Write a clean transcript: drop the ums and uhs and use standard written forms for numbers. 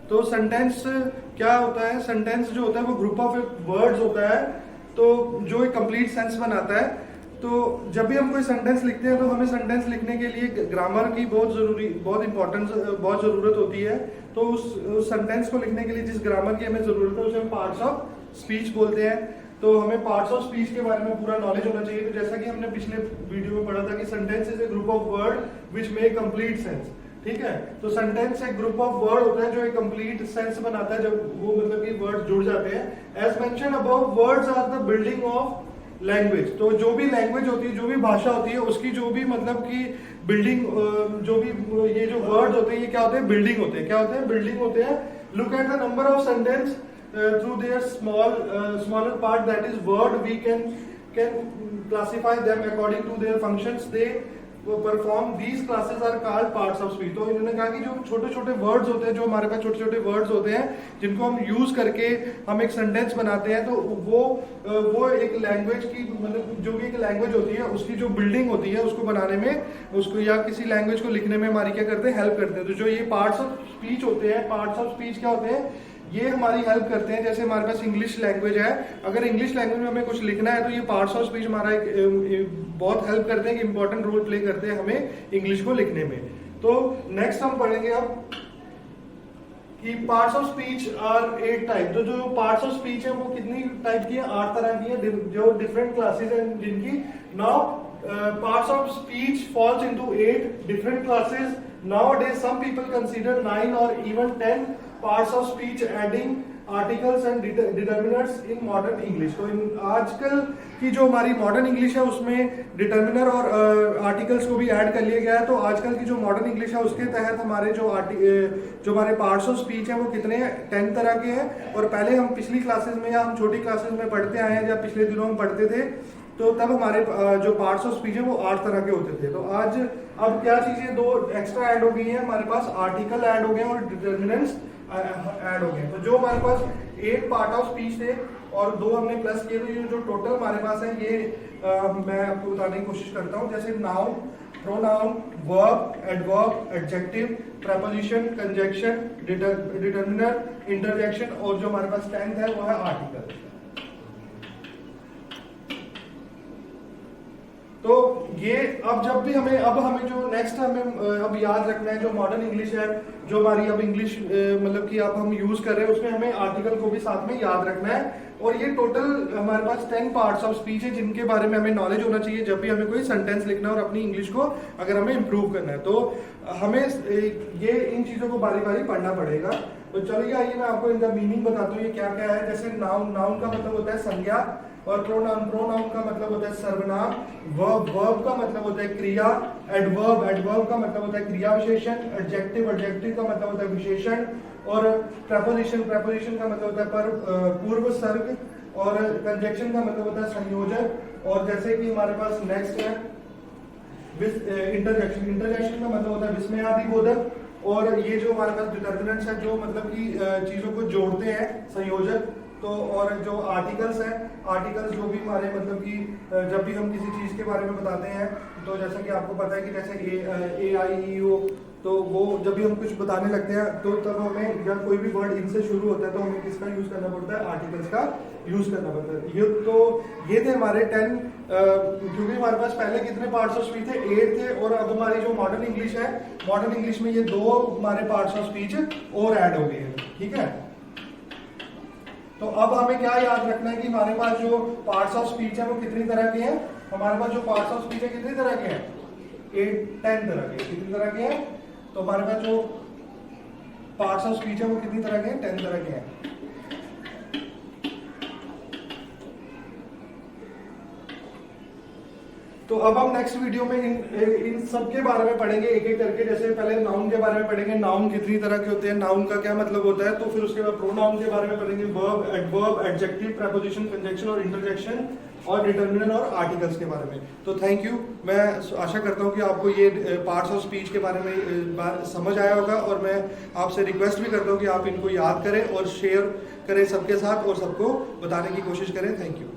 तो सेंटेंस क्या होता है, सेंटेंस जो होता है वो ग्रुप ऑफ वर्ड्स होता है, तो जो एक कंप्लीट सेंस बनाता है। तो जब भी हम कोई सेंटेंस लिखते हैं तो हमें सेंटेंस लिखने के लिए ग्रामर की बहुत इंपॉर्टेंस, बहुत ज़रूरत होती है। तो उस सेंटेंस को लिखने के लिए जिस ग्रामर की हमें ज़रूरत है उसे हम पार्ट्स ऑफ स्पीच बोलते हैं। तो हमें पार्ट्स ऑफ स्पीच के बारे में पूरा नॉलेज होना चाहिए। तो जैसा कि हमने पिछले वीडियो में पढ़ा था कि sentence is a group of word which make complete sense. ठीक है, तो सेंटेंस एक ग्रुप ऑफ वर्ड होता है जो एक कंप्लीट सेंस बनाता है जब वो मतलब कि वर्ड जुड़ जाते हैं। As mention above, words are the building of language. तो जो भी लैंग्वेज होती है, जो भी भाषा होती है, उसकी जो भी मतलब कि बिल्डिंग, जो भी ये जो वर्ड होते हैं ये क्या होते हैं, बिल्डिंग होते हैं। क्या होते हैं, बिल्डिंग होते हैं। Look at the number of sentence through their smaller part, that is word, we can classify them according to their functions they perform. These classes are called parts of speech. तो इन्होंने कहा कि जो छोटे छोटे words होते हैं, जो हमारे पास छोटे छोटे वर्ड्स होते हैं जिनको हम यूज करके हम एक सेंटेंस बनाते हैं, तो वो एक लैंग्वेज की मतलब जो भी एक लैंग्वेज होती है उसकी जो बिल्डिंग होती है उसको बनाने में, उसको या किसी लैंग्वेज को लिखने में हमारी क्या करते हैं, हेल्प करते हैं। तो जो ये पार्ट्स ऑफ स्पीच होते हैं, पार्ट्स ऑफ स्पीच क्या होते हैं, ये हमारी हेल्प करते हैं। जैसे हमारे पास इंग्लिश लैंग्वेज है, अगर इंग्लिश लैंग्वेज में हमें कुछ लिखना है तो ये पार्ट्स ऑफ स्पीच हमारा बहुत हेल्प करते हैं, कि इंपॉर्टेंट रोल प्ले करते हैं हमें इंग्लिश को लिखने में। तो नेक्स्ट हम पढ़ेंगे अब कि parts of speech are 8 type. तो जो पार्ट्स ऑफ स्पीच है वो कितनी टाइप की है, 8 तरह की है, जो डिफरेंट क्लासेस हैं जिनकी। Now parts of speech falls into 8 different classes. Nowadays some people consider 9 or even 10 parts of speech, adding articles and determinants in modern English। तो आजकल की जो हमारी मॉडर्न इंग्लिश है उसमें डिटर्मिनर और आर्टिकल्स को भी ऐड कर लिया गया है। तो आजकल की जो मॉडर्न इंग्लिश है उसके तहत हमारे जो हमारे पार्ट्स ऑफ स्पीच है वो कितने हैं, 10 तरह के हैं। और पहले हम पिछली क्लासेस में या हम छोटी क्लासेस में पढ़ते आए हैं, या पिछले दिनों में पढ़ते थे, तो तब हमारे जो पार्ट्स ऑफ स्पीच है वो 8 तरह के होते थे। तो आज अब क्या चीजें 2 एक्स्ट्रा ऐड हो गई हैं, हमारे पास आर्टिकल ऐड हो गए और डिटर्मिनेंट्स ऐड हो गए। तो जो हमारे पास 8 पार्ट ऑफ स्पीच थे और 2 हमने प्लस किए, तो ये जो टोटल हमारे पास है ये मैं आपको बताने की कोशिश करता हूँ। जैसे noun, pronoun, verb, adverb, adjective, preposition, conjunction, determiner, interjection, और जो हमारे पास 10th है वो है आर्टिकल। तो ये अब जब भी हमें जो नेक्स्ट हमें अब याद रखना है, जो मॉडर्न इंग्लिश है, जो हमारी अब इंग्लिश मतलब कि अब हम यूज कर रहे हैं, उसमें हमें आर्टिकल को भी साथ में याद रखना है। और ये टोटल हमारे पास 10 पार्ट्स ऑफ स्पीच है जिनके बारे में हमें नॉलेज होना चाहिए जब भी हमें कोई सेंटेंस लिखना है और अपनी इंग्लिश को अगर हमें इम्प्रूव करना है। तो हमें ये इन चीजों को बारी बारी पढ़ना पड़ेगा। तो चलिए आइए मैं आपको इनका मीनिंग बताता हूँ ये क्या क्या है। जैसे नाउन, नाउन का मतलब होता है संज्ञा, और प्रोनाउन, प्रोनाउन का मतलब होता है सर्वनाम, वर्ब, वर्ब का मतलब होता है क्रिया, एडवर्ब, एडवर्ब का मतलब होता है क्रिया विशेषण, एडजेक्टिव, एडजेक्टिव का मतलब होता है विशेषण, और प्रेपोजिशन, प्रेपोजिशन का मतलब होता है पूर्व सर्ग, और कंजंक्शन का मतलब होता है संयोजक। और जैसे कि हमारे पास नेक्स्ट है इंटरजेक्शन, इंटरजेक्शन का मतलब होता है विस्मयादि बोधक। और ये जो हमारे पास डिटर्मिनेंट्स है जो मतलब कि चीजों को जोड़ते हैं, संयोजक। तो और जो आर्टिकल्स हैं, आर्टिकल्स जो भी हमारे मतलब कि जब भी हम किसी चीज के बारे में बताते हैं, तो जैसा कि आपको पता है कि जैसे ए आई ई ओ, तो वो जब भी हम कुछ बताने लगते हैं तो तब हमें जब कोई भी वर्ड इनसे शुरू होता है तो हमें किसका यूज करना पड़ता है, आर्टिकल्स का यूज करना पड़ता है। ये थे हमारे 10, क्योंकि हमारे पास पहले कितने पार्ट्स ऑफ स्पीच थे, 8 थे। और अब हमारी जो मॉडर्न इंग्लिश है, मॉडर्न इंग्लिश में ये 2 हमारे पार्ट्स ऑफ स्पीच और ऐड हो गए हैं। ठीक है, तो अब हमें क्या याद रखना है कि हमारे पास जो पार्ट्स ऑफ स्पीच है वो कितनी तरह के हैं। हमारे पास जो पार्ट्स ऑफ स्पीच है कितनी तरह के हैं, 10 तरह के। कितनी तरह के हैं, तो हमारे पास जो पार्ट्स ऑफ स्पीच है वो कितनी तरह के हैं, 10 तरह के हैं। तो अब हम नेक्स्ट वीडियो में इन सब के बारे में पढ़ेंगे एक एक करके। जैसे पहले नाउन के बारे में पढ़ेंगे, नाउन कितनी तरह के होते हैं, नाउन का क्या मतलब होता है। तो फिर उसके बाद प्रोनाउन के बारे में पढ़ेंगे, verb, adverb, adjective, preposition, conjunction और इंटरजेक्शन, और डिटर्मिनेंट और आर्टिकल्स के बारे में। तो थैंक यू, मैं आशा करता हूँ कि आपको ये पार्ट्स ऑफ स्पीच के बारे में समझ आया होगा। और मैं आपसे रिक्वेस्ट भी करता हूँ कि आप इनको याद करें और शेयर करें सबके साथ और सबको बताने की कोशिश करें। Thank you.